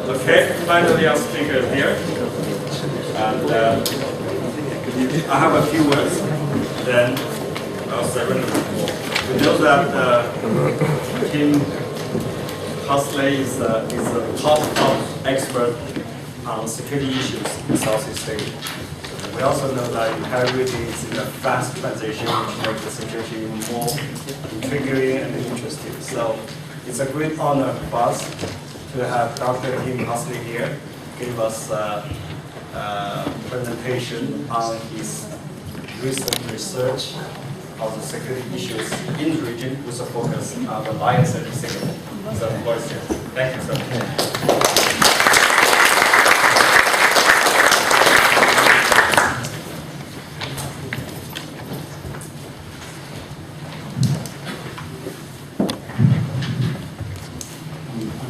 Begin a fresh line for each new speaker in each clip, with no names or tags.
Okay, finally our speaker is here. And I have a few words, then I'll surrender more. We know that Kim Huxley is a top expert on security issues in Southeast Asia. We also know that integrity is in a fast transition, which makes the security more intriguing and interesting. So it's a great honor for us to have Dr. Kim Huxley here give us a presentation on his recent research of the security issues in the region with a focus on the Lion City Singapore. So, the floor is yours. Thank you, sir.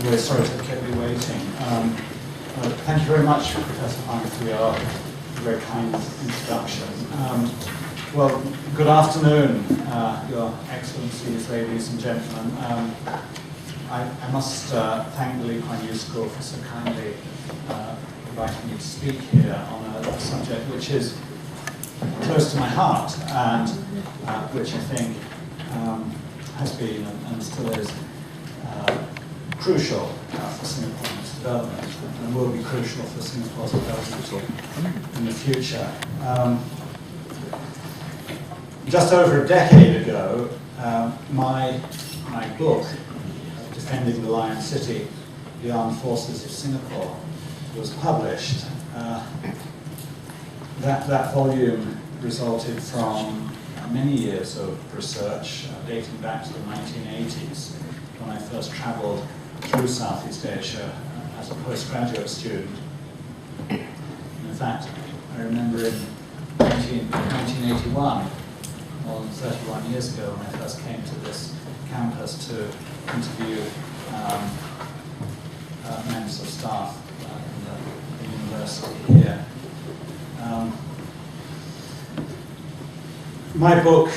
Really sorry to keep you waiting. Thank you very much, Professor Huang, for your very kind introduction. Well, good afternoon, Your Excellencies, ladies and gentlemen. I must thank the Kuan School for so kindly inviting me to speak here on a subject which is close to my heart and which I think has been and still is crucial for Singapore's development and will be crucial for Singapore's development in the future. Just over a decade ago, my book, Defending the Lion City, the Armed Forces of Singapore, was published. That volume resulted from many years of research dating back to the 1980s when I first travelled through Southeast Asia as a postgraduate student. In fact, I remember in 1981, more than 31 years ago, when I first came to this campus to interview members of staff in the university here. My book,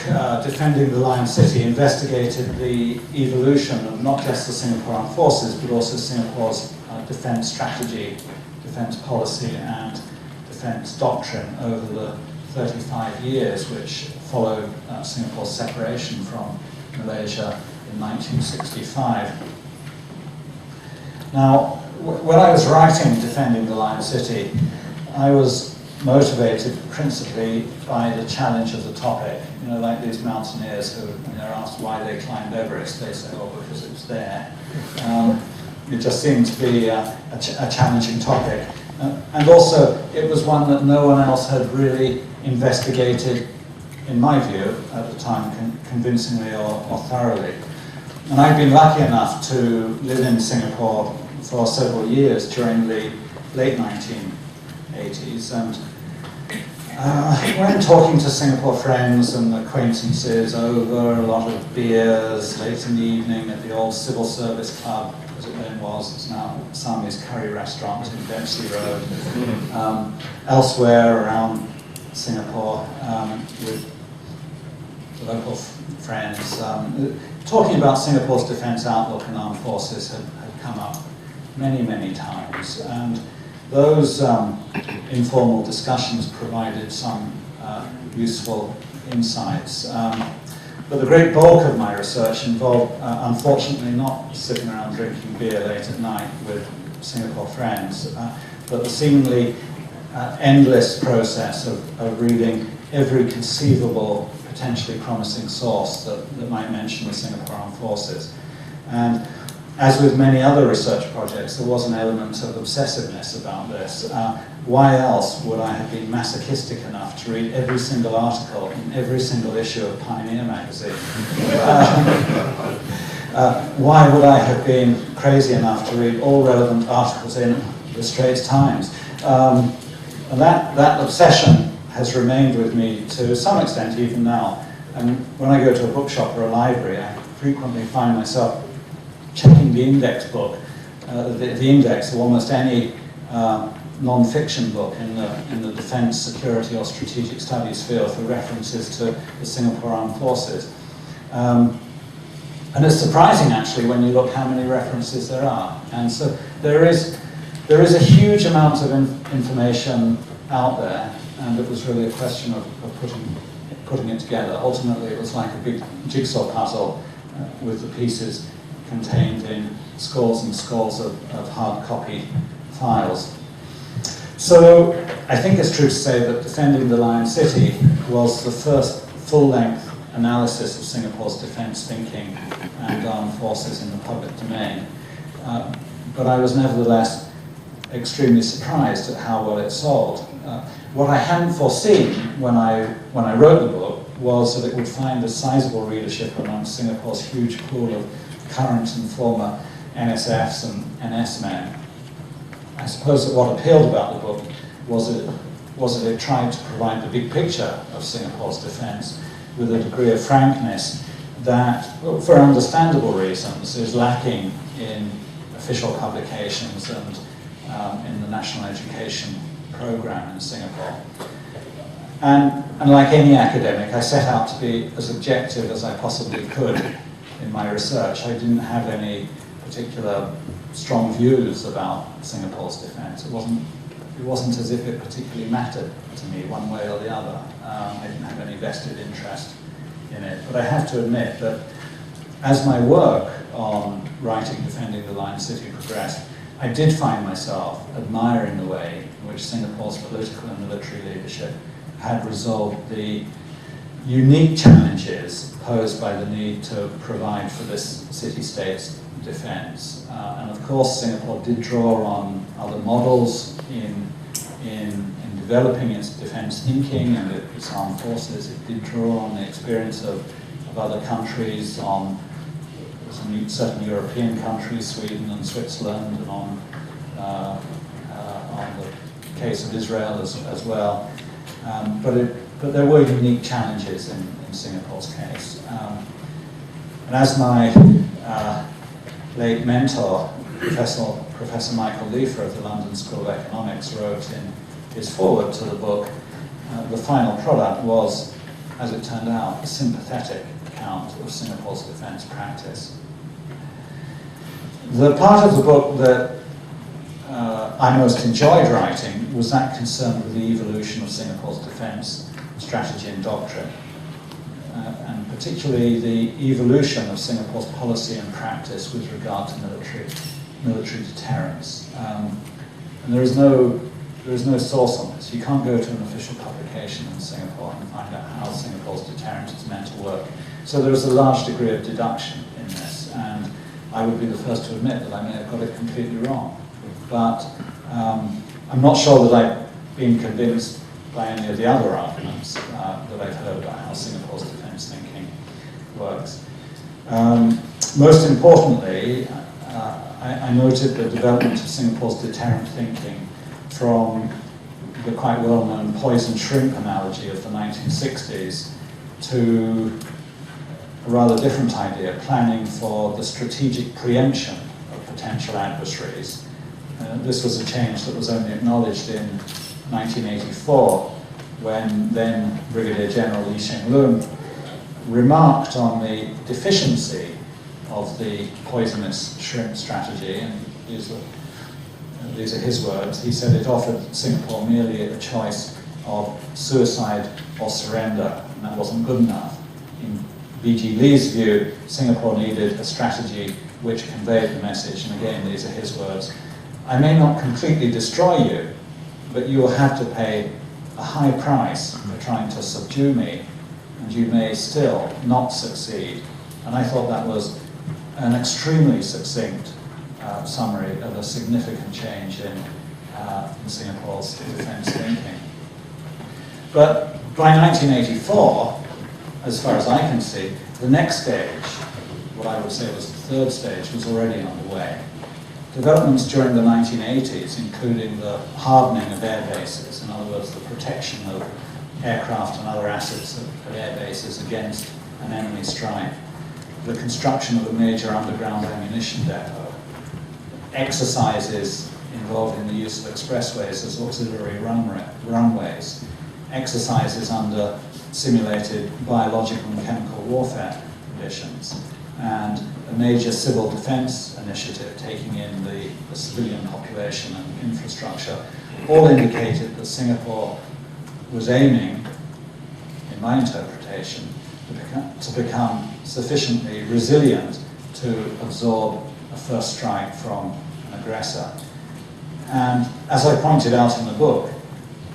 Defending the Lion City, investigated the evolution of not just the Singapore Armed Forces, but also Singapore's defence strategy, defence policy, and defence doctrine over the 35 years which followed Singapore's separation from Malaysia in 1965. Now, when I was writing Defending the Lion City, I was motivated principally by the challenge of the topic. You know, like these mountaineers who, when they're asked why they climbed Everest, they say, oh, because it's there. It just seemed to be a challenging topic. And also, it was one that no one else had really investigated, in my view, at the time, convincingly or thoroughly. And I've been lucky enough to live in Singapore for several years during the late 1980s, and when talking to Singapore friends and acquaintances over a lot of beers late in the evening at the old Civil Service Club, as it then was, it's now Sami's Curry Restaurant in Dempsey Road, elsewhere around Singapore with local friends, talking about Singapore's defence outlook and armed forces had come up many, many times. And those informal discussions provided some useful insights. But the great bulk of my research involved, unfortunately, not sitting around drinking beer late at night with Singapore friends, but the seemingly endless process of reading every conceivable, potentially promising source that might mention the Singapore Armed Forces. And as with many other research projects, there was an element of obsessiveness about this. Why else would I have been masochistic enough to read every single article in every single issue of Pioneer magazine? Why would I have been crazy enough to read all relevant articles in the Straits Times? And that obsession has remained with me to some extent even now. And when I go to a bookshop or a library, I frequently find myself checking the index book, the index of almost any non-fiction book in the defense, security, or strategic studies field for references to the Singapore Armed Forces. And it's surprising, actually, when you look how many references there are. And so there is a huge amount of information out there, and it was really a question of putting it together. Ultimately, it was like a big jigsaw puzzle with the pieces contained in scores and scores of hard copy files. So I think it's true to say that Defending the Lion City was the first full-length analysis of Singapore's defence thinking and armed forces in the public domain. But I was nevertheless extremely surprised at how well it sold. What I hadn't foreseen when I wrote the book was that it would find a sizable readership among Singapore's huge pool of current and former NSFs and NS men. I suppose that what appealed about the book was that it tried to provide the big picture of Singapore's defence with a degree of frankness that, for understandable reasons, is lacking in official publications and in the national education program in Singapore. And like any academic, I set out to be as objective as I possibly could in my research. I didn't have any particular strong views about Singapore's defence. It wasn't as if it particularly mattered to me one way or the other. I didn't have any vested interest in it. But I have to admit that as my work on writing Defending the Lion City progressed, I did find myself admiring the way in which Singapore's political and military leadership had resolved the unique challenges posed by the need to provide for this city-state's defence. And of course, Singapore did draw on other models in developing its defence thinking and its armed forces. It did draw on the experience of other countries, on certain European countries, Sweden and Switzerland, and on the case of Israel as well. But there were unique challenges in Singapore's case. And as my late mentor, Professor Michael Leifer of the London School of Economics, wrote in his foreword to the book, the final product was, as it turned out, a sympathetic account of Singapore's defence practice. The part of the book that I most enjoyed writing was that concerned with the evolution of Singapore's defence strategy and doctrine, and particularly the evolution of Singapore's policy and practice with regard to military deterrence. And there is no source on this. You can't go to an official publication in Singapore and find out how Singapore's deterrence is meant to work. So there is a large degree of deduction in this, and I would be the first to admit that I may have got it completely wrong. But I'm not sure that I've been convinced by any of the other arguments that I've heard about how Singapore's defence thinking works. Most importantly, I noted the development of Singapore's deterrent thinking from the quite well-known poison shrimp analogy of the 1960s to a rather different idea, planning for the strategic preemption of potential adversaries. This was a change that was only acknowledged in 1984, when then Brigadier General Lee Hsien Loong remarked on the deficiency of the poisonous shrimp strategy, and these are his words. He said it offered Singapore merely a choice of suicide or surrender, and that wasn't good enough. In B.G. Lee's view, Singapore needed a strategy which conveyed the message, and again, these are his words: I may not completely destroy you, but you will have to pay a high price for trying to subdue me, and you may still not succeed. And I thought that was an extremely succinct summary of a significant change in Singapore's defence thinking. But by 1984, as far as I can see, the next stage, what I would say was the third stage, was already underway. Developments during the 1980s, including the hardening of air bases, in other words, the protection of aircraft and other assets at air bases against an enemy strike, the construction of a major underground ammunition depot, exercises involved in the use of expressways as auxiliary runways, exercises under simulated biological and chemical warfare conditions, and a major civil defense initiative taking in the civilian population and infrastructure, all indicated that Singapore was aiming, in my interpretation, to become sufficiently resilient to absorb a first strike from an aggressor. And as I pointed out in the book,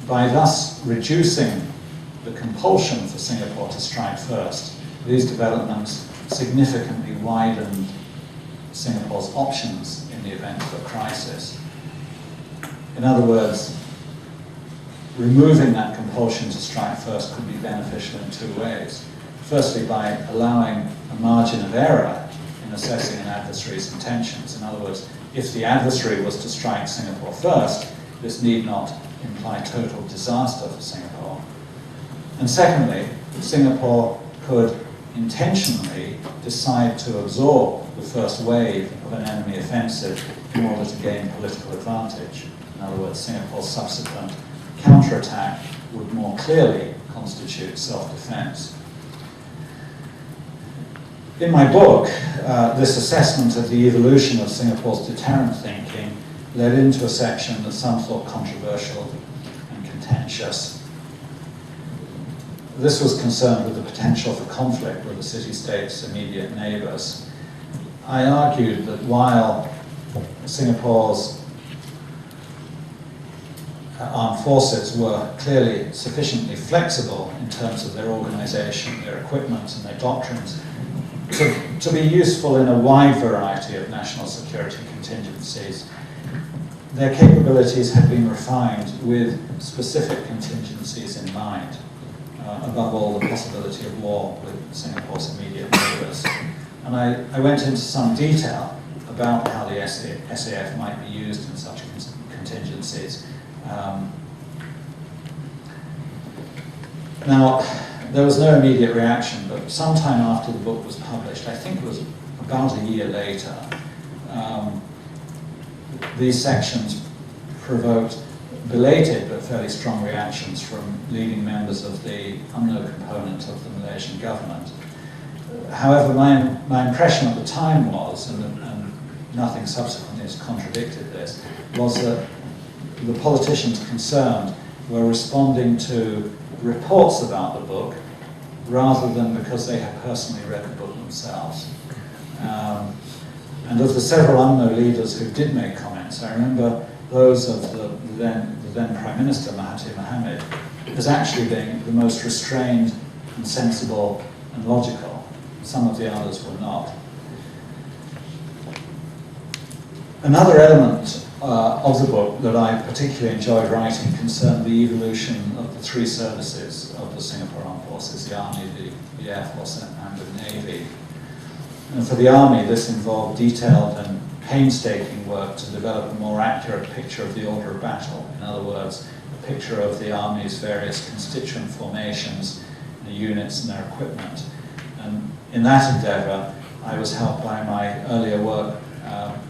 by thus reducing the compulsion for Singapore to strike first, these developments significantly widened Singapore's options in the event of a crisis. In other words, removing that compulsion to strike first could be beneficial in two ways. Firstly, by allowing a margin of error in assessing an adversary's intentions. In other words, if the adversary was to strike Singapore first, this need not imply total disaster for Singapore. And secondly, Singapore could intentionally decide to absorb the first wave of an enemy offensive in order to gain political advantage. In other words, Singapore's subsequent counterattack would more clearly constitute self-defense. In my book, this assessment of the evolution of Singapore's deterrent thinking led into a section that some thought controversial and contentious. This was concerned with the potential for conflict with the city-state's immediate neighbours. I argued that while Singapore's armed forces were clearly sufficiently flexible in terms of their organisation, their equipment and their doctrines to be useful in a wide variety of national security contingencies, their capabilities had been refined with specific contingencies in mind. Above all, the possibility of war with Singapore's immediate neighbours. And I went into some detail about how the SAF might be used in such contingencies. Now, there was no immediate reaction, but sometime after the book was published, I think it was about a year later, these sections provoked belated but fairly strong reactions from leading members of the UMNO component of the Malaysian government. However, my impression at the time was, and nothing subsequently has contradicted this, was that the politicians concerned were responding to reports about the book rather than because they had personally read the book themselves. And of the several UMNO leaders who did make comments, I remember those of the then Prime Minister Mahathir Mohamad as actually being the most restrained and sensible and logical. Some of the others were not. Another element of the book that I particularly enjoyed writing concerned the evolution of the three services of the Singapore Armed Forces, the Army, the Air Force and the Navy. And for the Army, this involved detailed and painstaking work to develop a more accurate picture of the order of battle. In other words, a picture of the Army's various constituent formations, the units and their equipment. And in that endeavour, I was helped by my earlier work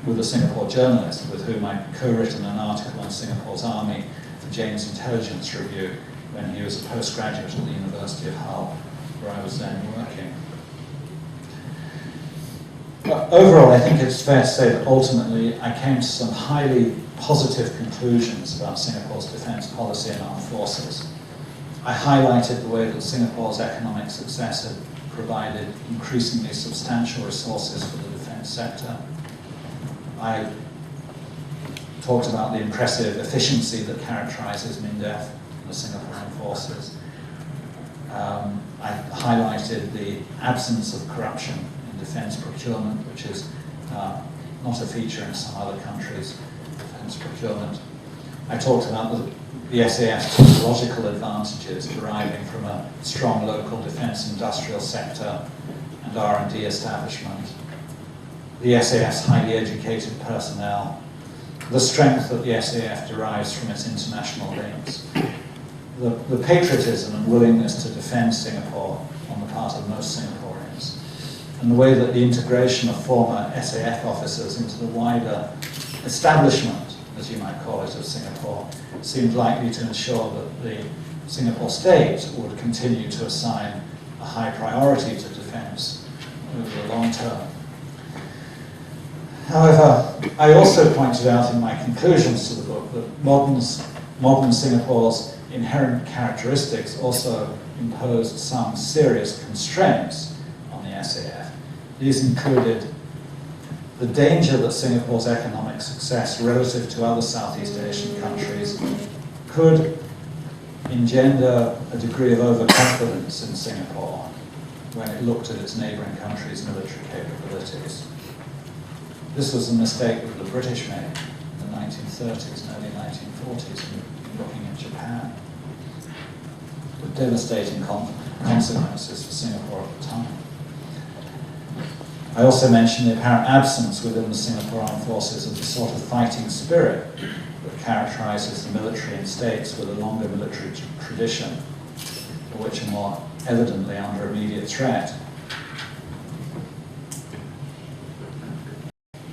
with a Singapore journalist with whom I'd co-written an article on Singapore's Army for Jane's Intelligence Review when he was a postgraduate at the University of Hull, where I was then working. But overall, I think it's fair to say that ultimately I came to some highly positive conclusions about Singapore's defence policy and armed forces. I highlighted the way that Singapore's economic success had provided increasingly substantial resources for the defence sector. I talked about the impressive efficiency that characterises MINDEF and the Singapore Armed Forces. I highlighted the absence of corruption in defence procurement, which is not a feature in some other countries' defence procurement. I talked about the SAF's technological advantages deriving from a strong local defence industrial sector and R&D establishment, the SAF's highly educated personnel, the strength that the SAF derives from its international links, the patriotism and willingness to defend Singapore on the part of most Singaporeans, and the way that the integration of former SAF officers into the wider establishment as you might call it, of Singapore, seemed likely to ensure that the Singapore state would continue to assign a high priority to defence over the long term. However, I also pointed out in my conclusions to the book that modern Singapore's inherent characteristics also imposed some serious constraints on the SAF. These included the danger that Singapore's economic success relative to other Southeast Asian countries could engender a degree of overconfidence in Singapore when it looked at its neighbouring countries' military capabilities. This was a mistake that the British made in the 1930s and early 1940s in looking at Japan, with devastating consequences for Singapore at the time. I also mentioned the apparent absence within the Singapore Armed Forces of the sort of fighting spirit that characterises the military in states with a longer military tradition, but which are more evidently under immediate threat.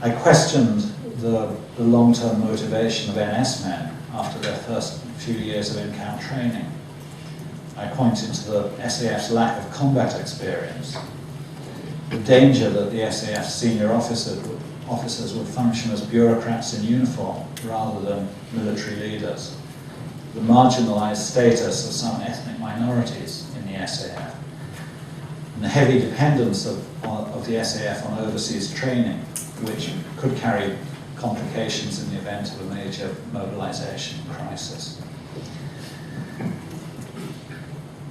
I questioned the long-term motivation of NS men after their first few years of in-camp training. I pointed to the SAF's lack of combat experience, the danger that the SAF senior officers would function as bureaucrats in uniform rather than military leaders, the marginalised status of some ethnic minorities in the SAF, and the heavy dependence of the SAF on overseas training, which could carry complications in the event of a major mobilisation crisis.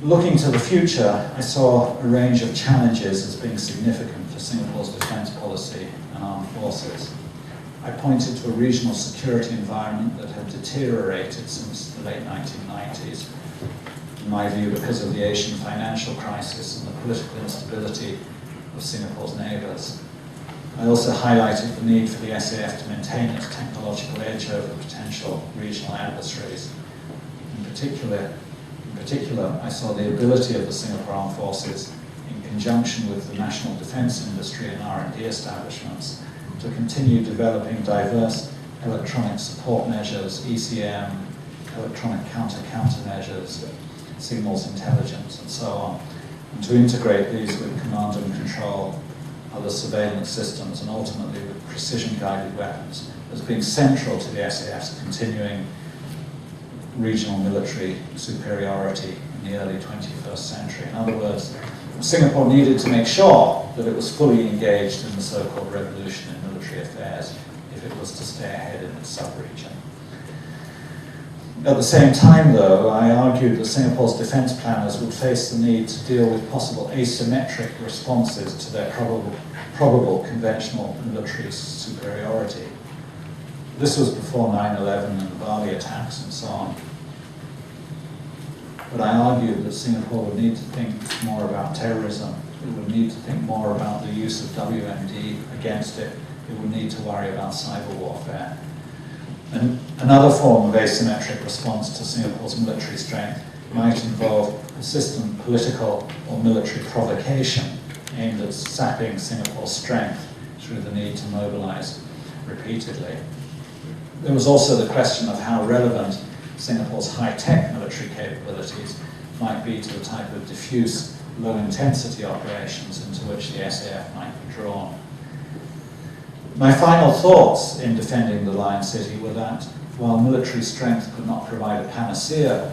Looking to the future, I saw a range of challenges as being significant for Singapore's defence policy and armed forces. I pointed to a regional security environment that had deteriorated since the late 1990s, in my view because of the Asian financial crisis and the political instability of Singapore's neighbours. I also highlighted the need for the SAF to maintain its technological edge over potential regional adversaries. In particular, I saw the ability of the Singapore Armed Forces, in conjunction with the national defence industry and R&D establishments, to continue developing diverse electronic support measures, ECM, electronic countermeasures, signals intelligence, and so on, and to integrate these with command and control, other surveillance systems, and ultimately with precision-guided weapons, as being central to the SAF's continuing regional military superiority in the early 21st century. In other words, Singapore needed to make sure that it was fully engaged in the so-called revolution in military affairs if it was to stay ahead in its sub-region. At the same time, though, I argued that Singapore's defence planners would face the need to deal with possible asymmetric responses to their probable conventional military superiority. This was before 9/11 and the Bali attacks and so on. But I argued that Singapore would need to think more about terrorism. It would need to think more about the use of WMD against it. It would need to worry about cyber warfare. And another form of asymmetric response to Singapore's military strength might involve persistent political or military provocation aimed at sapping Singapore's strength through the need to mobilise repeatedly. There was also the question of how relevant Singapore's high-tech military capabilities might be to the type of diffuse, low-intensity operations into which the SAF might be drawn. My final thoughts in defending the Lion City were that while military strength could not provide a panacea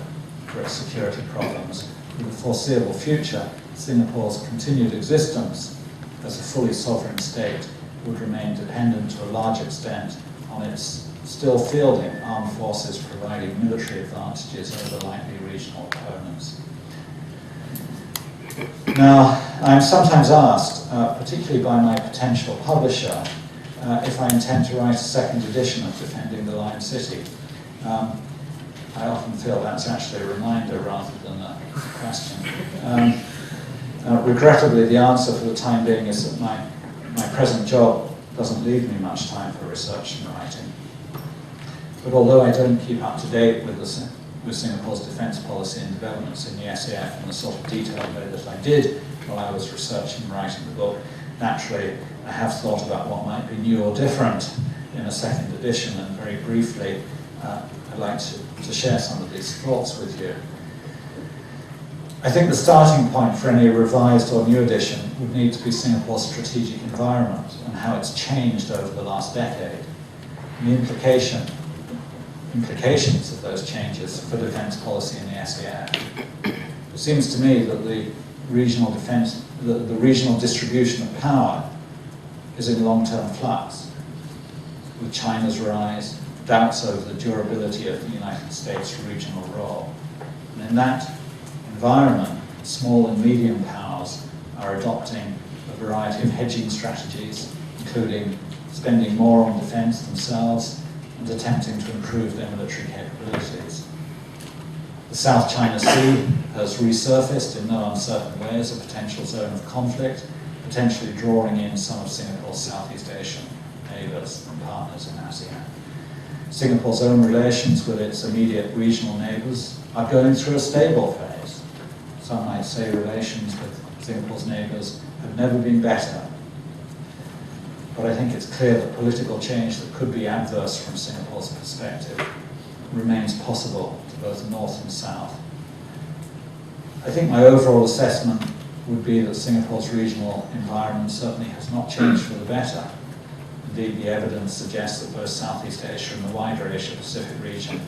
for its security problems, for the foreseeable future, Singapore's continued existence as a fully sovereign state would remain dependent to a large extent on its still fielding armed forces providing military advantages over likely regional opponents. Now, I'm sometimes asked, particularly by my potential publisher, if I intend to write a second edition of Defending the Lion City. I often feel that's actually a reminder rather than a question. Regrettably, the answer for the time being is that my present job doesn't leave me much time for research and writing. But although I don't keep up to date with Singapore's defence policy and developments in the SAF in the sort of detailed way that I did while I was researching and writing the book, naturally I have thought about what might be new or different in a second edition, and very briefly, I'd like to share some of these thoughts with you. I think the starting point for any revised or new edition would need to be Singapore's strategic environment and how it's changed over the last decade, and the implications of those changes for defence policy in the SAF. It seems to me that the regional distribution of power is in long-term flux, with China's rise, doubts over the durability of the United States' regional role. And in that environment, small and medium powers are adopting a variety of hedging strategies, including spending more on defence themselves and attempting to improve their military capabilities. The South China Sea has resurfaced in no uncertain way as a potential zone of conflict, potentially drawing in some of Singapore's Southeast Asian neighbours and partners in ASEAN. Singapore's own relations with its immediate regional neighbours are going through a stable phase. Some might say relations with Singapore's neighbours have never been better. But I think it's clear that political change that could be adverse from Singapore's perspective remains possible to both North and South. I think my overall assessment would be that Singapore's regional environment certainly has not changed for the better. Indeed, the evidence suggests that both Southeast Asia and the wider Asia-Pacific region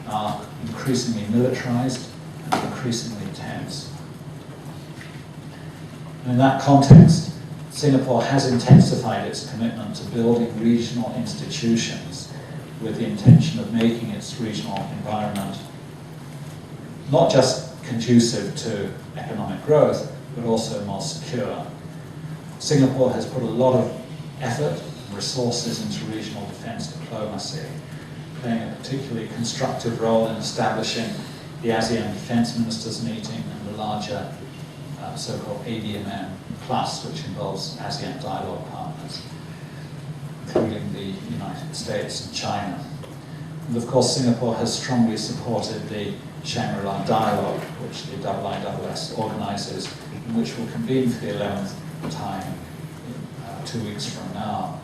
are increasingly militarized and increasingly tense. And in that context, Singapore has intensified its commitment to building regional institutions with the intention of making its regional environment not just conducive to economic growth, but also more secure. Singapore has put a lot of effort and resources into regional defence diplomacy, playing a particularly constructive role in establishing the ASEAN Defence Ministers meeting and the larger so-called ADMM Plus, which involves ASEAN dialogue partners, including the United States and China. And of course, Singapore has strongly supported the Shangri-La Dialogue, which the IISS organises, and which will convene for the 11th time 2 weeks from now.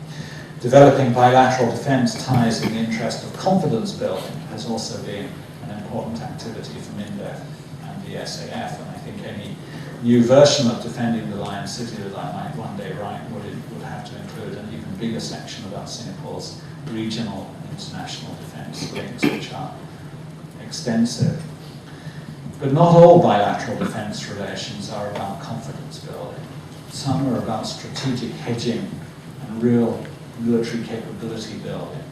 Developing bilateral defence ties in the interest of confidence building has also been an important activity for MINDEF and the SAF, and I think any new version of Defending the Lion City that I might one day write would have to include an even bigger section about Singapore's regional and international defence links, which are extensive. But not all bilateral defence relations are about confidence building. Some are about strategic hedging and real military capability building.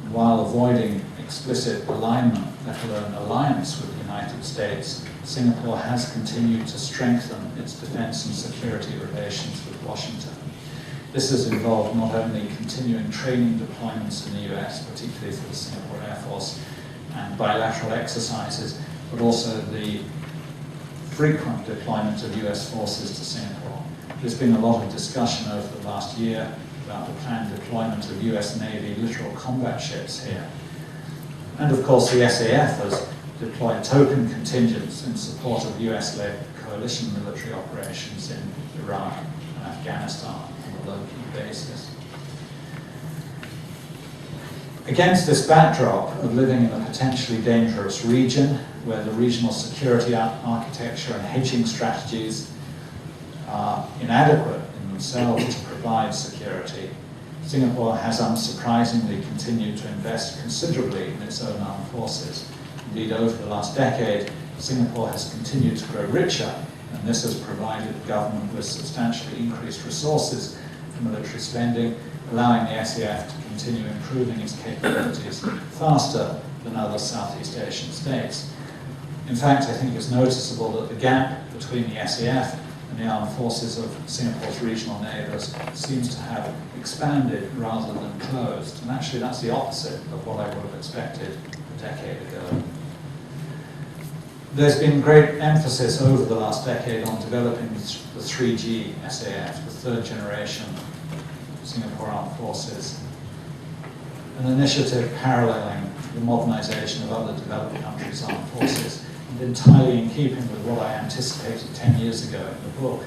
And while avoiding explicit alignment, let alone alliance with the United States, Singapore has continued to strengthen its defence and security relations with Washington. This has involved not only continuing training deployments in the US, particularly for the Singapore Air Force, and bilateral exercises, but also the frequent deployment of US forces to Singapore. There's been a lot of discussion over the last year about the planned deployment of US Navy littoral combat ships here. And of course the SAF has deployed token contingents in support of US-led coalition military operations in Iraq and Afghanistan on a low-key basis. Against this backdrop of living in a potentially dangerous region, where the regional security architecture and hedging strategies are inadequate in themselves to provide security, Singapore has unsurprisingly continued to invest considerably in its own armed forces. Indeed, over the last decade, Singapore has continued to grow richer, and this has provided the government with substantially increased resources for military spending, allowing the SAF to continue improving its capabilities faster than other Southeast Asian states. In fact, I think it's noticeable that the gap between the SAF and the armed forces of Singapore's regional neighbours seems to have expanded rather than closed. And actually that's the opposite of what I would have expected a decade ago. There's been great emphasis over the last decade on developing the 3G SAF, the third generation Singapore Armed Forces, an initiative paralleling the modernisation of other developed countries' armed forces, and entirely in keeping with what I anticipated 10 years ago in the book.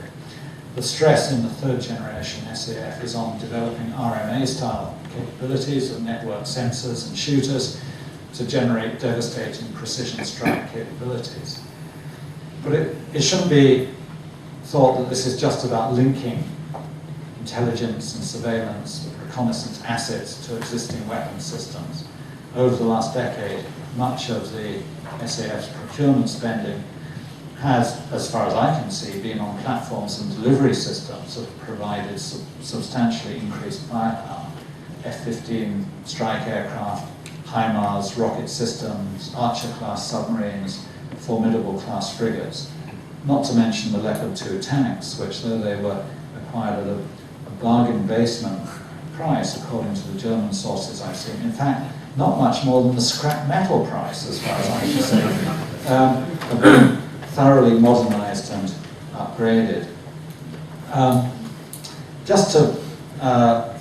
The stress in the third generation SAF is on developing RMA-style capabilities of network sensors and shooters to generate devastating precision strike capabilities. But it shouldn't be thought that this is just about linking intelligence and surveillance, reconnaissance assets to existing weapons systems. Over the last decade, much of the SAF's procurement spending has, as far as I can see, been on platforms and delivery systems that have provided substantially increased firepower. F-15 strike aircraft, HIMARS rocket systems, Archer-class submarines, formidable class frigates. Not to mention the Leopard 2 tanks, which, though they were acquired at a bargain basement price, according to the German sources I've seen, in fact, not much more than the scrap metal price, as far as I can see, have been thoroughly modernized and upgraded. Just to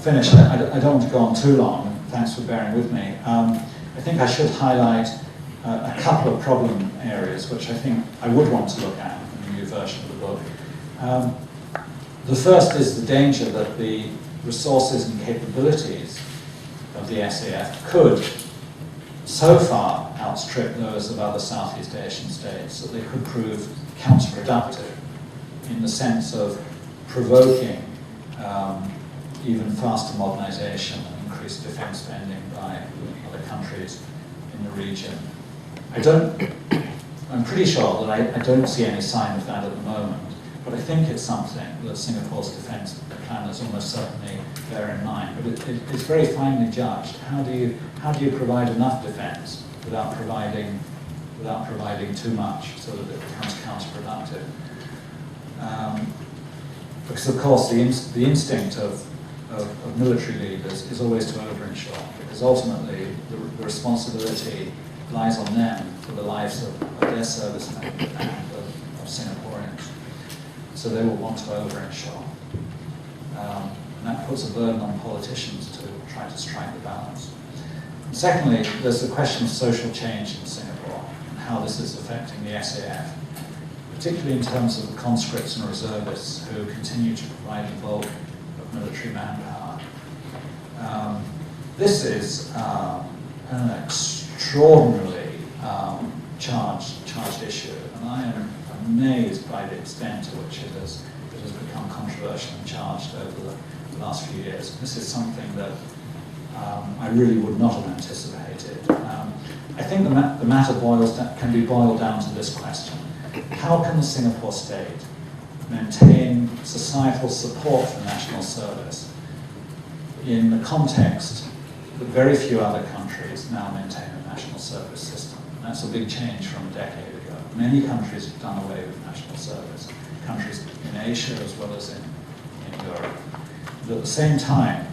finish, I don't want to go on too long, thanks for bearing with me. I think I should highlight a couple of problem areas which I think I would want to look at in the new version of the book. The first is the danger that the resources and capabilities of the SAF could so far outstrip those of other Southeast Asian states that they could prove counterproductive in the sense of provoking even faster modernization and increased defense spending by other countries in the region. I'm pretty sure that I don't see any sign of that at the moment, but I think it's something that Singapore's defense planners almost certainly bear in mind. But it's very finely judged. How do you provide enough defense without providing too much so that it becomes counterproductive? Because of course the instinct of military leaders is always to over-insure, because ultimately the responsibility lies on them for the lives of their servicemen and of Singaporeans. So they will want to over-insure. And that puts a burden on politicians to try to strike the balance. And secondly, there's the question of social change in Singapore and how this is affecting the SAF, particularly in terms of the conscripts and reservists who continue to provide the bulk of military manpower. This is an extraordinarily charged issue, and I am amazed by the extent to which it has become controversial and charged over the last few years. This is something that I really would not have anticipated. I think the matter can be boiled down to this question. How can the Singapore state maintain societal support for national service in the context that very few other countries now maintain a national service system? And that's a big change from a decade ago. Many countries have done away with national service, countries in Asia as well as in Europe. But at the same time,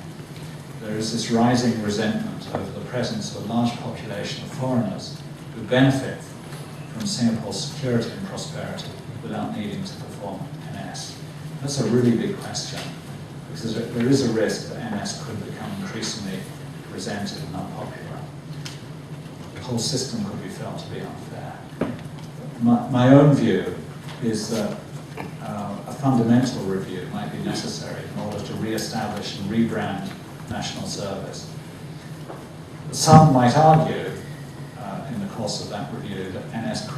there is this rising resentment over the presence of a large population of foreigners who benefit from Singapore's security and prosperity without needing to perform NS. That's a really big question, because there is a risk that NS could become increasingly resented and unpopular. The whole system could be felt to be unfair. My own view is that a fundamental review might be necessary in order to re-establish and rebrand national service. Some might argue in the course of that review that NS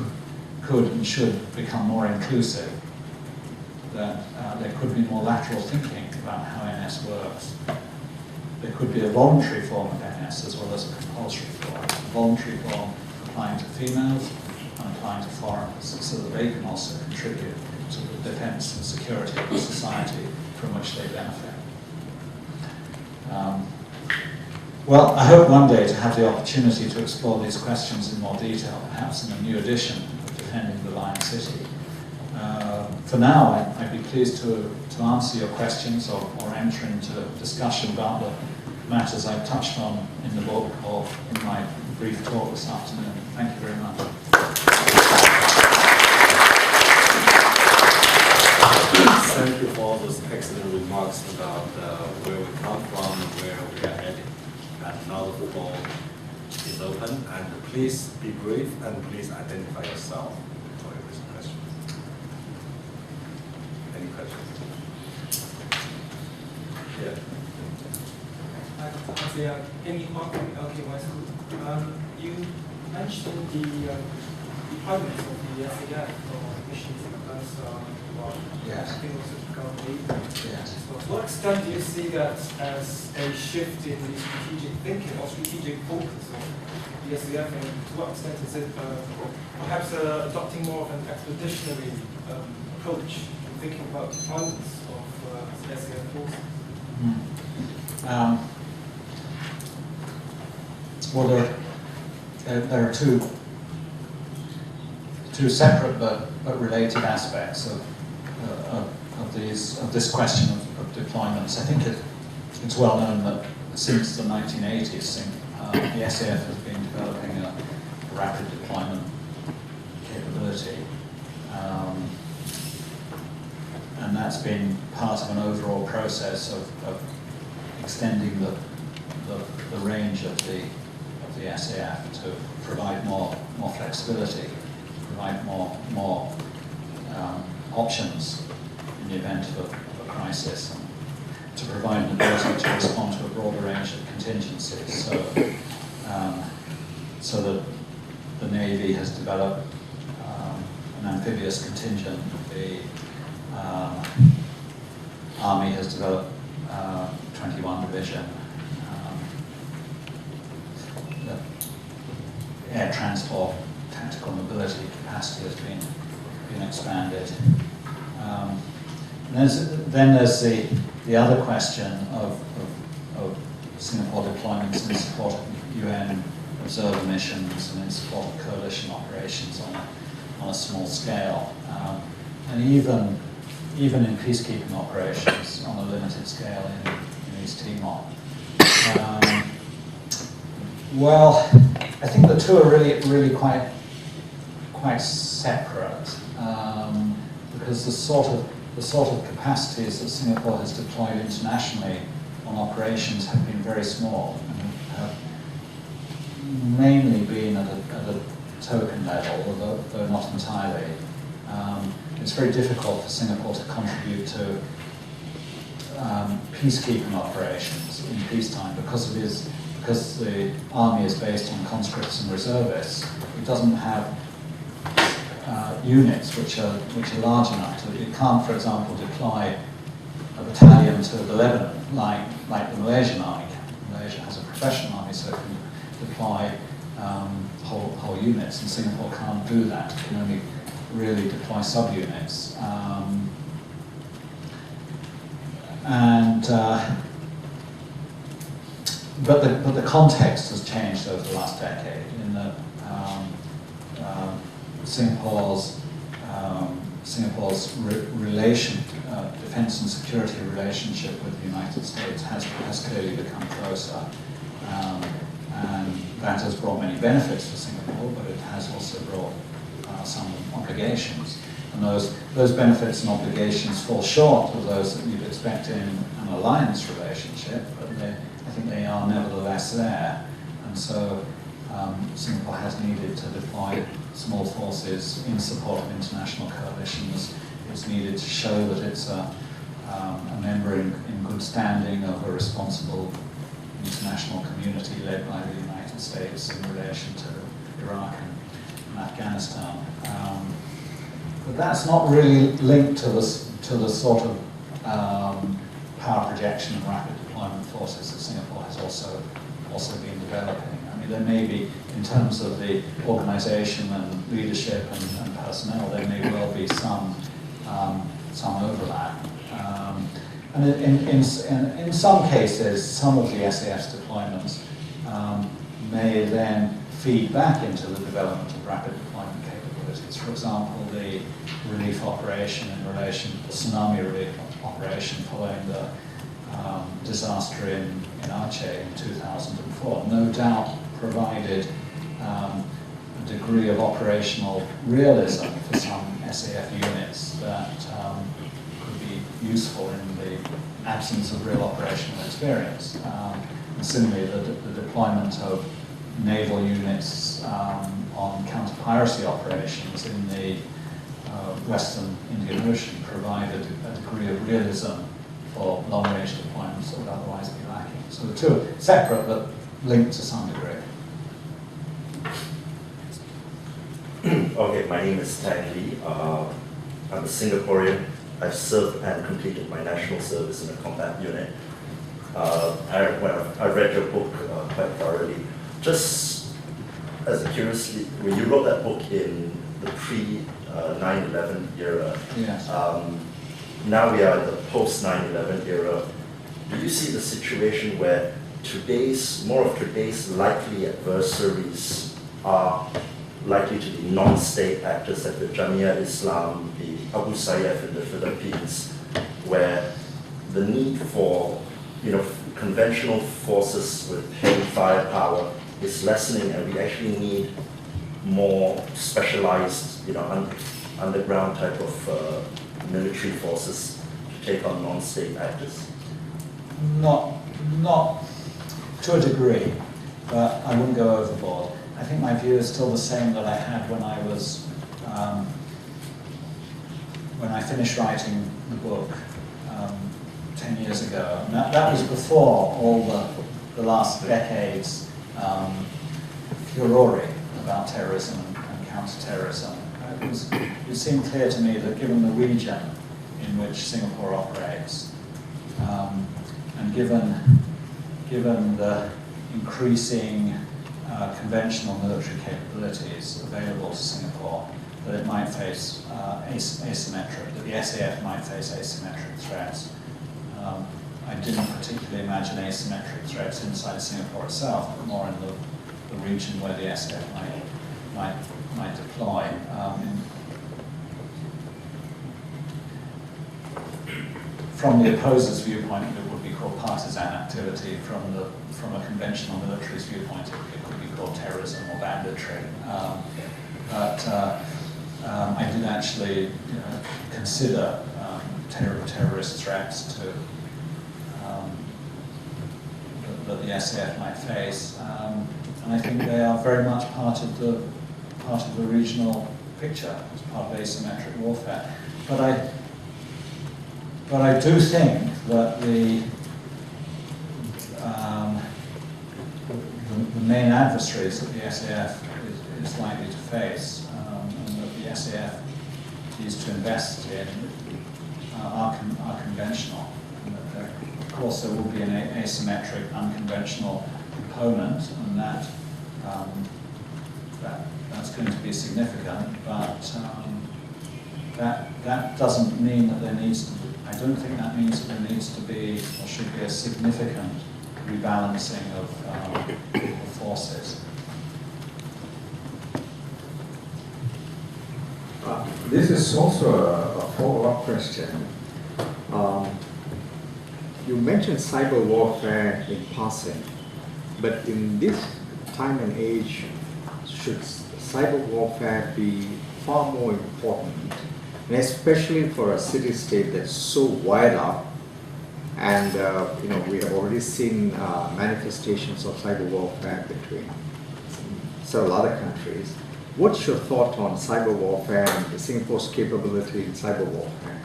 could and should become more inclusive, that there could be more lateral thinking about how NS works. There could be a voluntary form of NS as well as a compulsory form. A voluntary form applying to females and applying to foreigners, so that they can also contribute to the defence and security of the society from which they benefit. Well, I hope one day to have the opportunity to explore these questions in more detail, perhaps in a new edition of Defending the Lion City. For now, I'd be pleased to answer your questions or enter into a discussion about the matters I've touched on in the book or in my brief talk this afternoon. Thank you very much.
Thank you for all those excellent remarks about where we come from and where we are headed. And now the floor is open, and please be brief and please identify yourself for your question. Any questions? Yeah.
Yeah, Amy Huang from LKY School. You mentioned the deployment of the SAF for missions in Afghanistan,
Yes.
I think also Gulf.
Yes.
So to what extent do you see that as a shift in the strategic thinking or strategic focus of the SAF, and to what extent is it perhaps adopting more of an expeditionary approach in thinking about deployments of SAF forces?
Well, there are two separate but related aspects of this question of deployments. I think it's well known that since the 1980s, the SAF has been developing a rapid deployment capability, and that's been part of an overall process of extending the range of the SAF to provide more flexibility, provide more options in the event of a crisis, and to provide an ability to respond to a broader range of contingencies. So that the Navy has developed an amphibious contingent, the Army has developed 21 Division, the air transport tactical mobility capacity has been expanded. Then there's the other question of Singapore deployments in support of UN observer missions and in support of coalition operations on a small scale, and even in peacekeeping operations on a limited scale in East Timor. Well, I think the two are really quite separate, because the sort of capacities that Singapore has deployed internationally on operations have been very small and have mainly been at a token level, though not entirely. It's very difficult for Singapore to contribute to peacekeeping operations in peacetime because the army is based on conscripts and reservists. It doesn't have units which are large enough to. It can't, for example, deploy a battalion to the Lebanon like the Malaysian army can. Malaysia has a professional army, so it can deploy whole units, and Singapore can't do that. It can only really deploy subunits. But the context has changed over the last decade in that Singapore's defense and security relationship with the United States has clearly become closer, and that has brought many benefits for Singapore, but it has also brought some obligations, and those benefits and obligations fall short of those that you'd expect in an alliance relationship, but I think they are nevertheless there, and so Singapore has needed to deploy small forces in support of international coalitions. It's needed to show that it's a member in good standing of a responsible international community led by the United States in relation to Iraq and Afghanistan. But that's not really linked to the sort of power projection and rapid deployment forces that Singapore has also been developing. I mean, there may be, in terms of the organisation and leadership and personnel, there may well be some overlap. And in some cases, some of the SAF's deployments may then feed back into the development of rapid deployment capabilities. For example, the relief operation in relation to the tsunami relief operation following the disaster in Aceh in 2004, no doubt provided a degree of operational realism for some SAF units that could be useful in the absence of real operational experience. And similarly, the deployment of naval units on counter-piracy operations in the Western Indian Ocean provided a degree of realism for long-range deployments that would otherwise be lacking. So the two are separate but linked to some degree.
Okay, my name is Tang Lee. I'm a Singaporean. I've served and completed my national service in a combat unit. I read your book quite thoroughly. Just as a curiosity, when you wrote that book in the pre-9/11 era,
Yes.
now we are in the post-9/11 era. Do you see the situation where more of today's likely adversaries are likely to be non-state actors like the Jamia Islam, the Abu Sayyaf in the Philippines, where the need for conventional forces with heavy firepower is lessening, and we actually need more specialized, underground type of military forces to take on non-state actors?
Not to a degree, but I wouldn't go overboard. I think my view is still the same that I had when I was when I finished writing the book 10 years ago. And that was before all the last decades furore about terrorism and counter-terrorism. It seemed clear to me that given the region in which Singapore operates, and given the increasing conventional military capabilities available to Singapore, that it might face asymmetric, that the SAF might face asymmetric threats. I didn't particularly imagine asymmetric threats inside Singapore itself, but more in the region where the SAF might deploy. From the opposer's viewpoint, it would be called partisan activity. From a conventional military's viewpoint, it could be called terrorism or banditry. I did actually consider terrorist threats that the SAF might face, and I think they are very much part of the regional picture as part of asymmetric warfare. But I do think that the main adversaries that the SAF is likely to face, and that the SAF needs to invest in, are conventional. And that of course, there will be an asymmetric, unconventional component, and that's going to be significant. But that doesn't mean that there needs to be. I don't think that means that there needs to be or should be a significant rebalancing of forces.
This is also a follow-up question. You mentioned cyber warfare in passing, but in this time and age, should cyber warfare be far more important, and especially for a city-state that's so wide up, and we have already seen manifestations of cyber warfare between several other countries. What's your thought on cyber warfare and Singapore's capability in cyber warfare?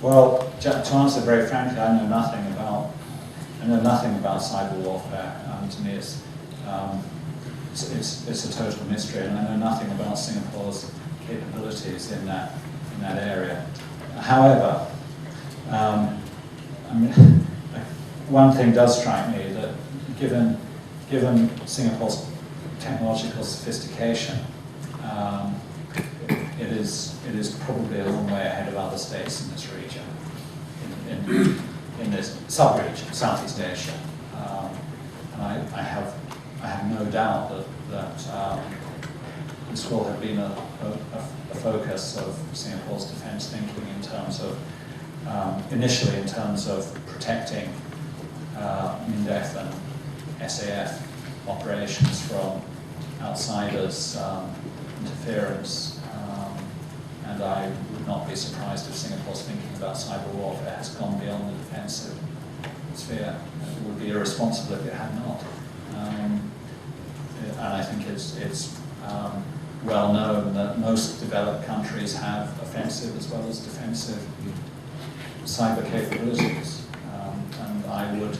Well, to answer very frankly, I know nothing about cyber warfare. To me, it's a total mystery, and I know nothing about Singapore's capabilities in that area. However, one thing does strike me, that given Singapore's technological sophistication, it is probably a long way ahead of other states in this region, in this sub-region, Southeast Asia. And I have no doubt that this will have been a focus of Singapore's defence thinking in terms of, initially in terms of protecting MINDEF and SAF operations from outsiders' interference. And I would not be surprised if Singapore's thinking about cyber warfare has gone beyond the defensive sphere. It would be irresponsible if it had not. And I think it's well known that most developed countries have offensive as well as defensive cyber capabilities. And I would,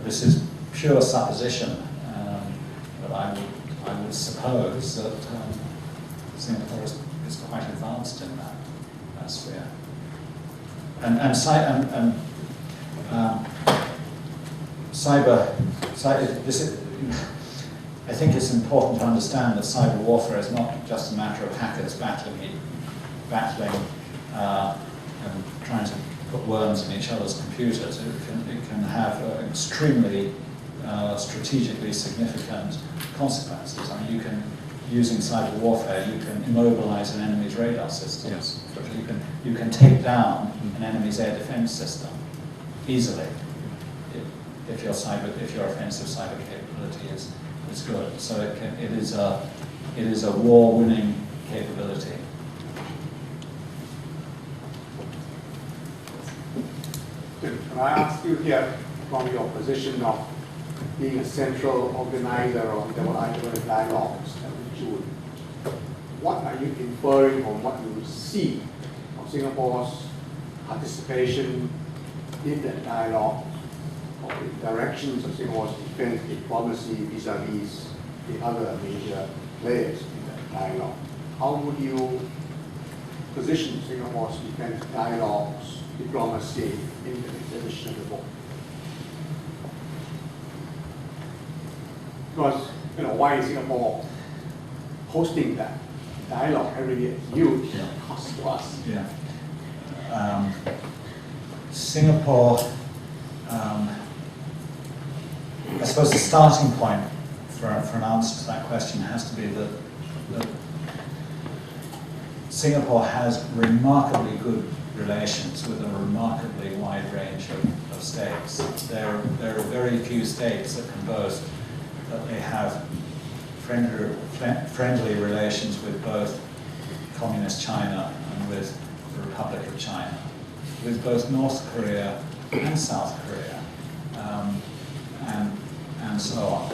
this is pure supposition, but I would suppose that Singapore is quite advanced in that sphere. I think it's important to understand that cyber warfare is not just a matter of hackers battling and trying to put worms in each other's computers. It can have extremely strategically significant consequences. I mean, using cyber warfare, you can immobilize an enemy's radar systems.
Yes.
You can take down an enemy's air defense system easily if your offensive cyber capability is good. So it is a war-winning capability.
Can I ask you here, from your position of being a central organizer of the dialogues in June, what are you inferring from what you see of Singapore's participation in that dialogue, or the directions of Singapore's defense diplomacy vis-a-vis the other major players in that dialogue? How would you position Singapore's defense dialogues, diplomacy in the exhibition of the book? Because, why is Singapore hosting that dialogue every year? It's huge cost to us.
Yeah. Singapore, I suppose the starting point for an answer to that question has to be that Singapore has remarkably good relations with a remarkably wide range of states. There are very few states that can boast that they have friendly relations with both Communist China and with the Republic of China, with both North Korea and South Korea, and so on.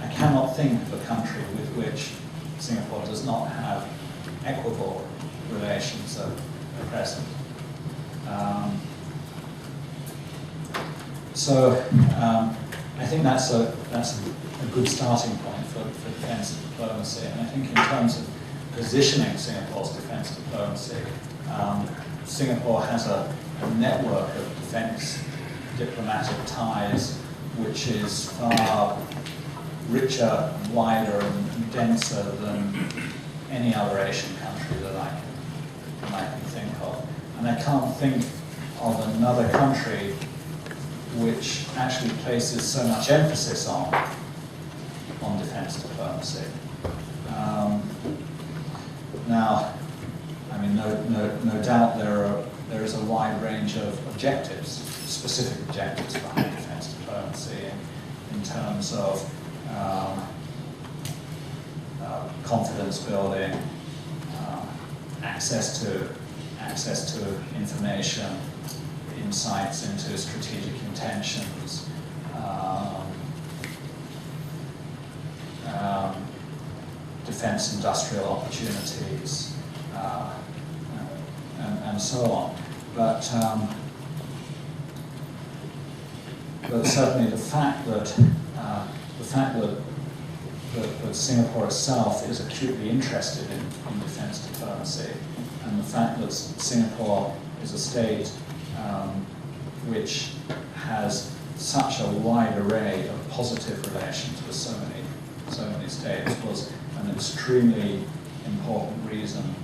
I cannot think of a country with which Singapore does not have equitable relations at present. I think that's a good starting point for defensive diplomacy. And I think in terms of positioning Singapore's defense diplomacy, Singapore has a network of defense diplomatic ties which is far richer, wider, and denser than any other Asian country that I can think of. And I can't think of another country which actually places so much emphasis on defense diplomacy. Now, I mean, no doubt there is a wide range of objectives, specific objectives behind defense diplomacy in terms of confidence building, access to information, insights into strategic intentions, defense industrial opportunities, and so on. But certainly the fact that Singapore itself is acutely interested in defense diplomacy, and the fact that Singapore is a state which has such a wide array of positive relations with so many states was an extremely important reason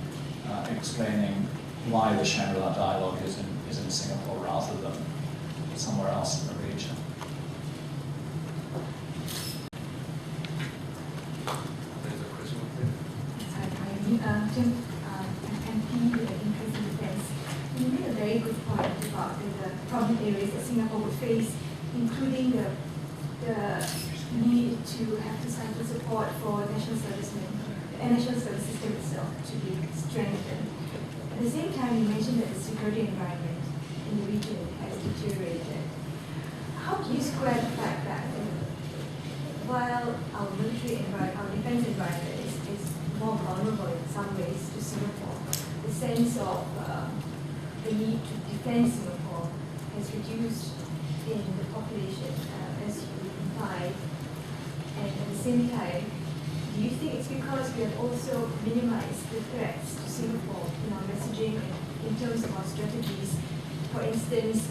explaining why the Shangri-La dialogue is in Singapore rather than somewhere else in the region.
There's a question up there.
Jim, MP with an interest in defense, you made a very good point about the problem areas that Singapore would face, including the need to have the cyber support for national servicemen, the national service system itself to be strengthened. At the same time, you mentioned that the security environment in the region has deteriorated. How do you square the fact that while our military some ways to Singapore. The sense of the need to defend Singapore has reduced in the population, as you implied. And at the same time, do you think it's because we have also minimized the threats to Singapore in our messaging and in terms of our strategies? For instance,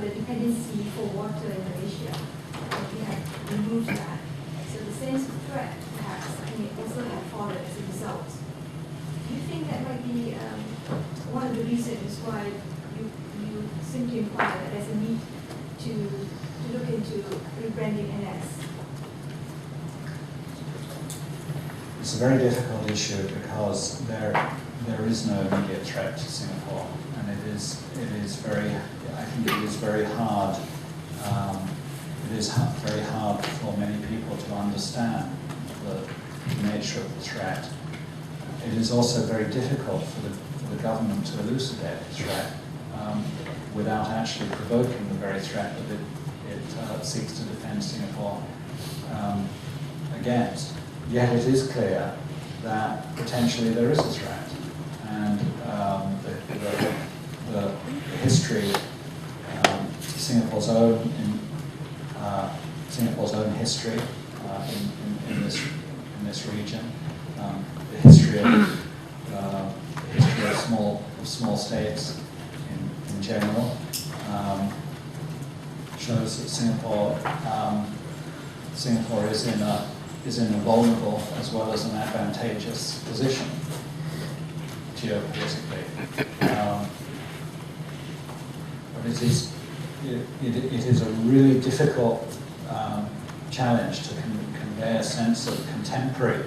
the dependency for water in Malaysia, we have removed that. So the sense of threat, perhaps, may also have fallen as a result. Do you think that might be one of the reasons why you seem to imply that there's a need to look into rebranding NS?
It's a very difficult issue because there is no immediate threat to Singapore, and it is very, I think it is very hard. Very hard for many people to understand the nature of the threat. It is also very difficult for the government to elucidate the threat without actually provoking the very threat that it seeks to defend Singapore against. Yet it is clear that potentially there is a threat, and the history, Singapore's own history in this region, the history of small states in general, shows that Singapore is in a vulnerable as well as an advantageous position geopolitically. But it is a really difficult challenge to convey a sense of contemporary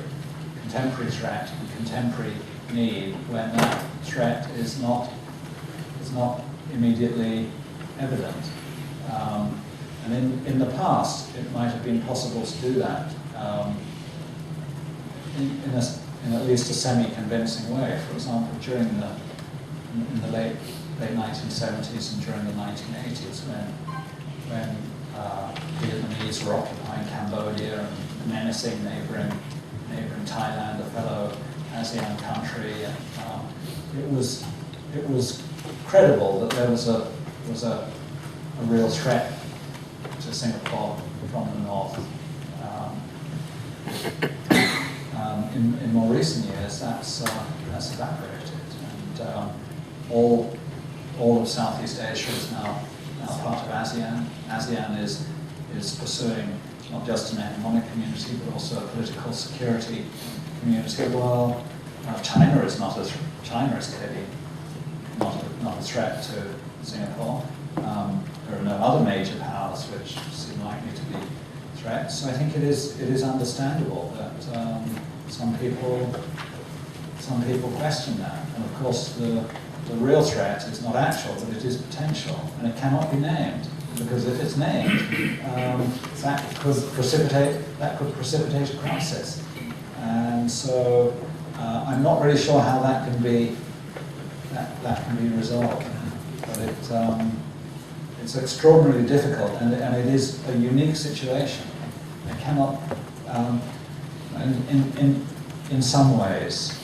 threat and contemporary need when that threat is not immediately evident. And in the past, it might have been possible to do that in at least a semi-convincing way. For example, during in the late 1970s and during the 1980s, when Vietnamese were occupying Cambodia and menacing neighboring Thailand, a fellow ASEAN country, and it was credible that there was a real threat to Singapore from the north. In more recent years, that's evaporated, and all of Southeast Asia is now part of ASEAN. ASEAN is pursuing not just an economic community, but also a political security community. Well, China is clearly not a threat to Singapore. There are no other major powers which seem likely to be threats. So I think it is understandable that some people question that. And of course, the real threat is not actual, but it is potential, and it cannot be named, because if it's named, that could precipitate a crisis. And so I'm not really sure how that can be resolved, but it's extraordinarily difficult, and it is a unique situation. I cannot, in some ways,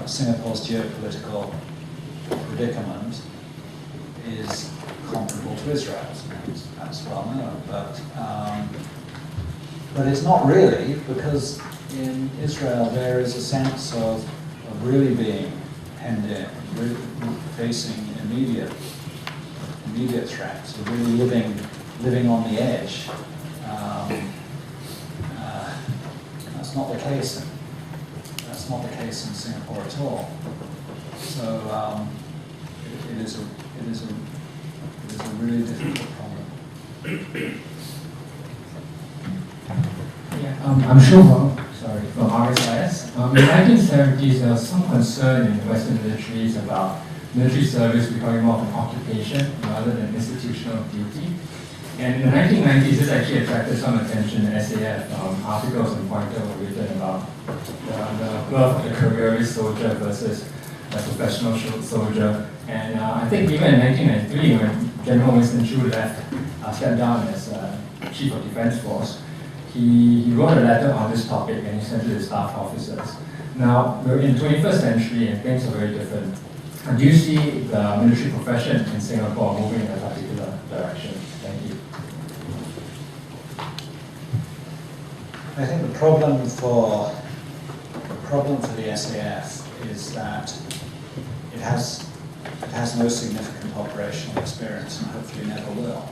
Singapore's geopolitical predicament is comparable to Israel's. That's well known, but it's not really, because in Israel there is a sense of really being hemmed in, really facing immediate threats, of really living on the edge. That's not the case. That's not the case in Singapore at all. So it is a really difficult problem.
Yeah, I'm sure from RSIS. In the 1970s, there was some concern in Western militaries about military service becoming more of an occupation rather than institutional duty. And in the 1990s, this actually attracted some attention in SAF. Articles and Pointer were written about the birth of the careerist soldier versus a professional soldier. And I think even in 1993, when General Winston Chu stepped down as Chief of Defense Force, he wrote a letter on this topic and he sent to the staff officers. Now, we're in the 21st century and things are very different. Do you see the military profession in Singapore moving in a particular direction? Thank you.
I think the problem for the SAF is that it has no significant operational experience and hopefully never will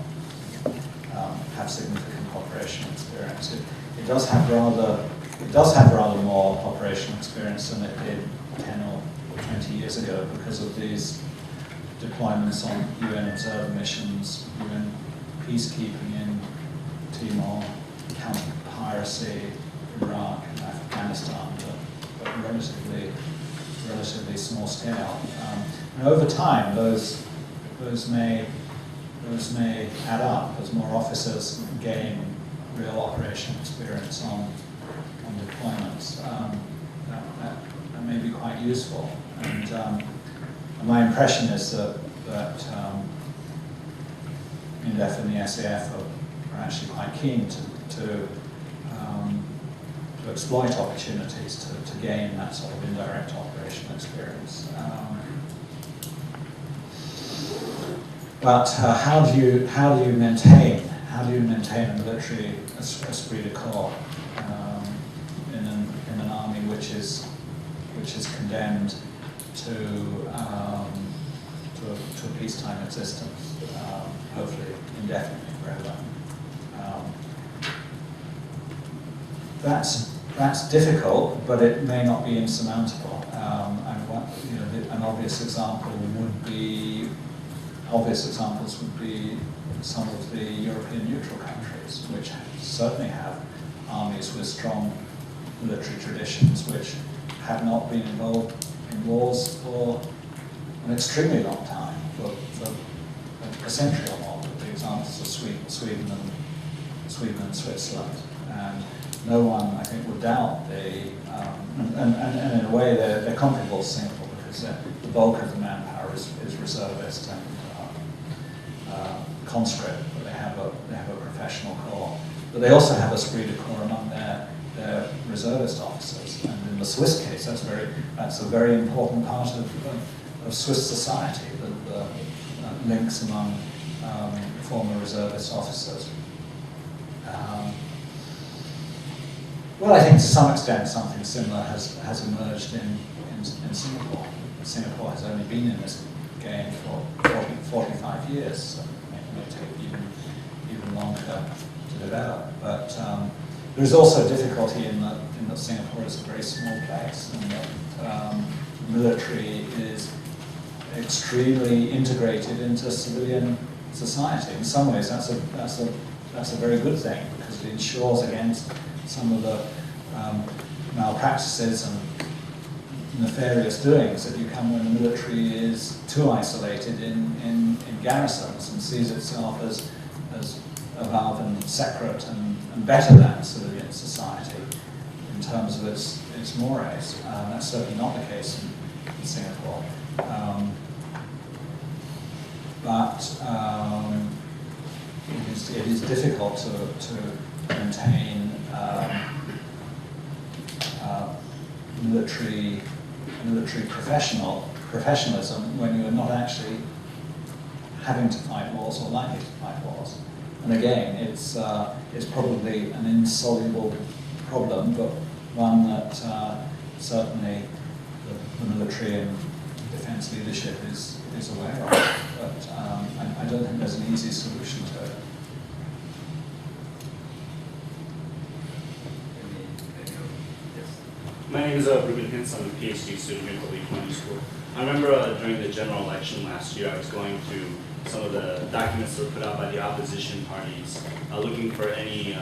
have significant operational experience. It does have rather more operational experience than it did 10 or 20 years ago because of these deployments on UN observer missions, UN peacekeeping in Timor, counter-piracy, Iraq and Afghanistan, but relatively small scale. And over time, those may add up as more officers gain real operational experience on deployments. That may be quite useful. And my impression is that INDEF and the SAF are actually quite keen to exploit opportunities to gain that sort of indirect operational experience. But how do you maintain a military esprit de corps in an army which is condemned to a peacetime existence, hopefully indefinitely forever? That's difficult, but it may not be insurmountable. An obvious examples would be some of the European neutral countries, which certainly have armies with strong military traditions, which have not been involved in wars for an extremely long time, for a century or more. The examples of Sweden and Switzerland, and no one, I think, would doubt and in a way they're comparable to Singapore because the bulk of the manpower is reservist and conscript, but they have a professional corps. But they also have a esprit de corps among their reservist officers. And in the Swiss case, that's a very important part of Swiss society, the links among former reservist officers. Well, I think to some extent something similar has emerged in Singapore. Singapore has only been in this game for 45 years, so it may take even longer to develop. But there's also difficulty in that Singapore is a very small place, and that the military is extremely integrated into civilian society. In some ways, that's a very good thing because it ensures against some of the malpractices and nefarious doings that you come when the military is too isolated in garrisons and sees itself as above and separate and better than civilian society in terms of its mores. That's certainly not the case in Singapore. But it is difficult to maintain military professionalism when you are not actually having to fight wars or likely to fight wars. And again, it's probably an insoluble problem, but one that certainly the military and defence leadership is aware of. But I don't think there's an easy solution to it.
My name is Ruben Hintz. I'm a PhD student at the Kuan School. I remember during the general election last year, I was going through some of the documents that were put out by the opposition parties, looking for any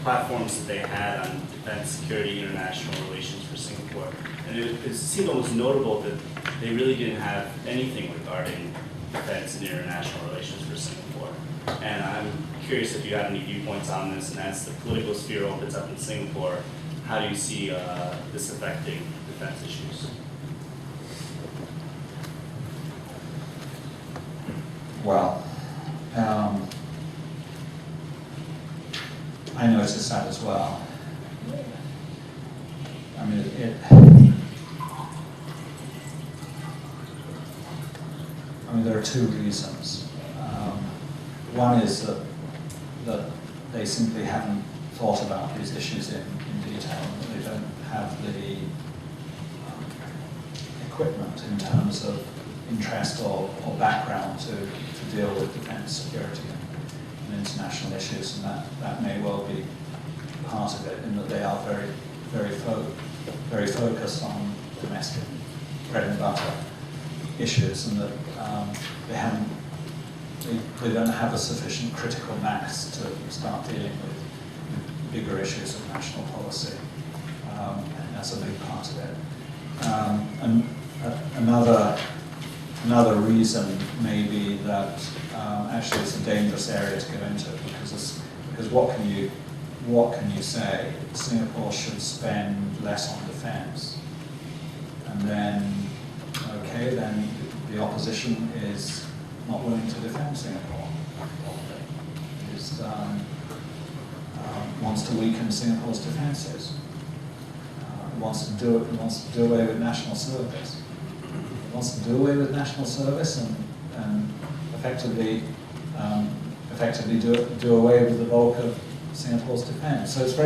platforms that they had on defense, security, international relations for Singapore. And it seemed almost notable that they really didn't have anything regarding defense and international relations for Singapore. And I'm curious if you have any viewpoints on this, and as the political sphere opens up in Singapore, how do you see this affecting defense issues?
Well, I noticed there are two reasons. One is that they simply haven't thought about these issues in detail. They don't have the equipment in terms of interest or background to deal with defence, security, and international issues, and that may well be part of it, in that they are very focused on domestic bread and butter issues, and that they don't have a sufficient critical mass to start dealing with bigger issues of national policy. And that's a big part of it. And another reason may be that actually it's a dangerous area to go into, because what can you say? Singapore should spend less on defence, and then the opposition is not willing to defend Singapore. Wants to weaken Singapore's defences. Wants to do away with national service. Wants to do away with national service and effectively do away with the bulk of Singapore's defence. So it's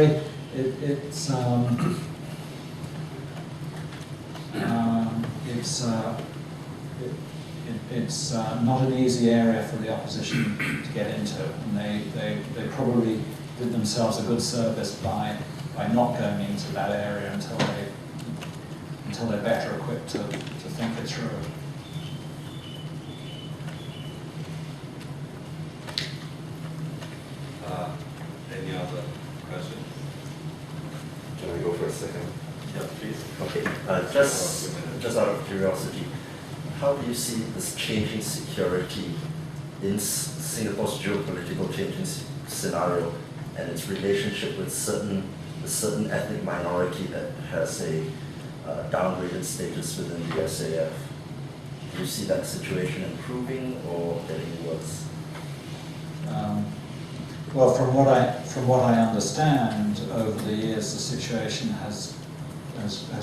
not an easy area for the opposition to get into, and they probably did themselves a good service by not going into that area until they're better equipped to think it through.
Any other questions?
Can I go for a second?
Yeah, please.
Okay, just out of curiosity, how do you see this changing security in Singapore's geopolitical changing scenario and its relationship with a certain ethnic minority that has a downgraded status within the SAF? Do you see that situation improving or getting worse?
Well, from what I understand, over the years, the situation has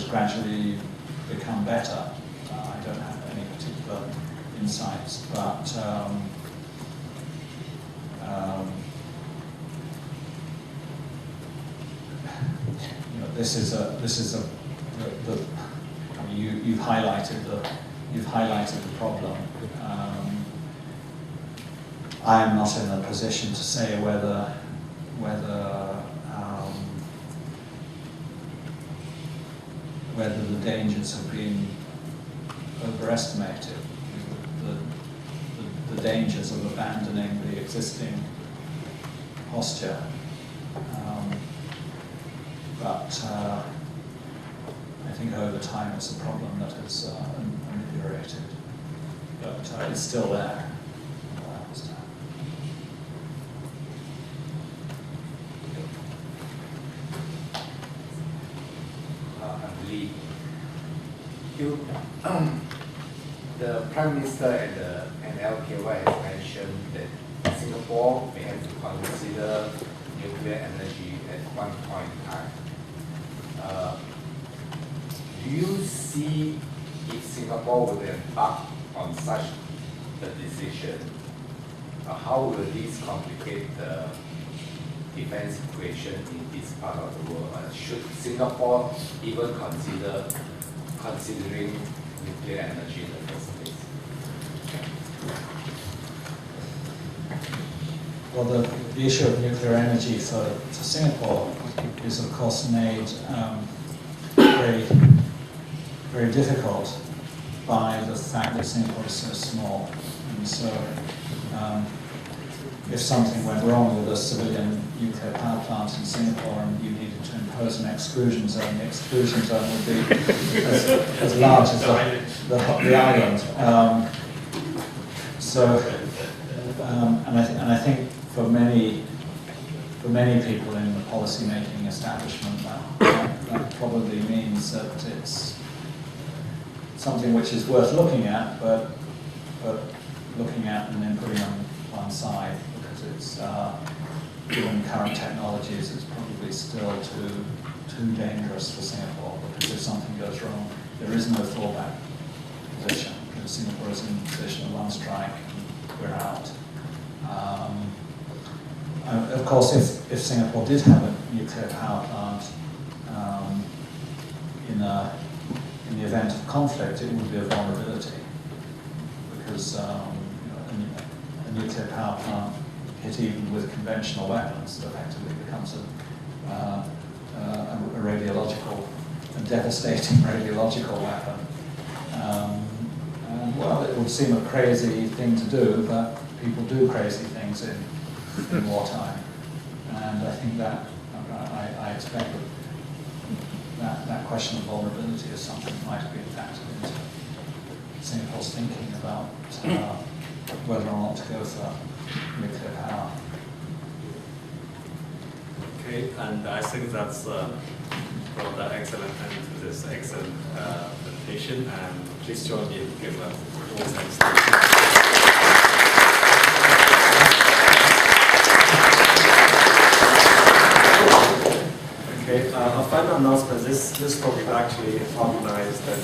gradually become better. I don't have any particular insights, but you've highlighted the problem. I am not in a position to say whether the dangers have been overestimated. The dangers of abandoning the existing posture. But I think over time it's a problem that is ameliorated. But it's still there. I understand.
I believe the Prime Minister and LKY has mentioned that Singapore may have to consider nuclear energy at one point in time. Do you see if Singapore would embark on such a decision, how will this complicate the defense equation in this part of the world? Should Singapore even considering nuclear energy in the first place?
Well, the issue of nuclear energy for Singapore is, of course, made very difficult by the fact that Singapore is so small. And so, if something went wrong with a civilian nuclear power plant in Singapore and you needed to impose an exclusion zone, the exclusion zone would be as large as the island. And I think for many people in the policy-making establishment, that probably means that it's something which is worth looking at, but looking at and then putting on one side, because it's given current technologies, it's probably still too dangerous for Singapore, because if something goes wrong, there is no fallback position. Because Singapore is in a position of one strike, and we're out. Of course, if Singapore did have a nuclear power plant, in the event of conflict, it would be a vulnerability, because a nuclear power plant hit even with conventional weapons effectively becomes a devastating radiological weapon. And well, it would seem a crazy thing to do, but people do crazy things in wartime. And I think that, I expect that question of vulnerability is something that might have been factored into Singapore's thinking about whether or not to go for nuclear power.
Okay, and I think that's brought the excellent end to this excellent presentation, and please join me in giving a warm thanks. Okay, a final announcement. This talk is actually organized and